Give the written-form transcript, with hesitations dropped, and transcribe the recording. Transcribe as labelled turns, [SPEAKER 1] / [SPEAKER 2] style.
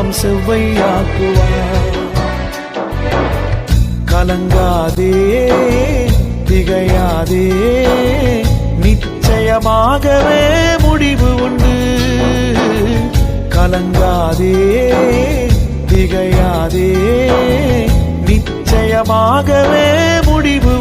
[SPEAKER 1] எல்லாம் செவ்வையாக்குவார். கலங்காதே, திகையாதே, நிச்சயமாகவே முடிவு உண்டு. கலங்காதே, திகையாதே, நிச்சயமாகவே முடிவு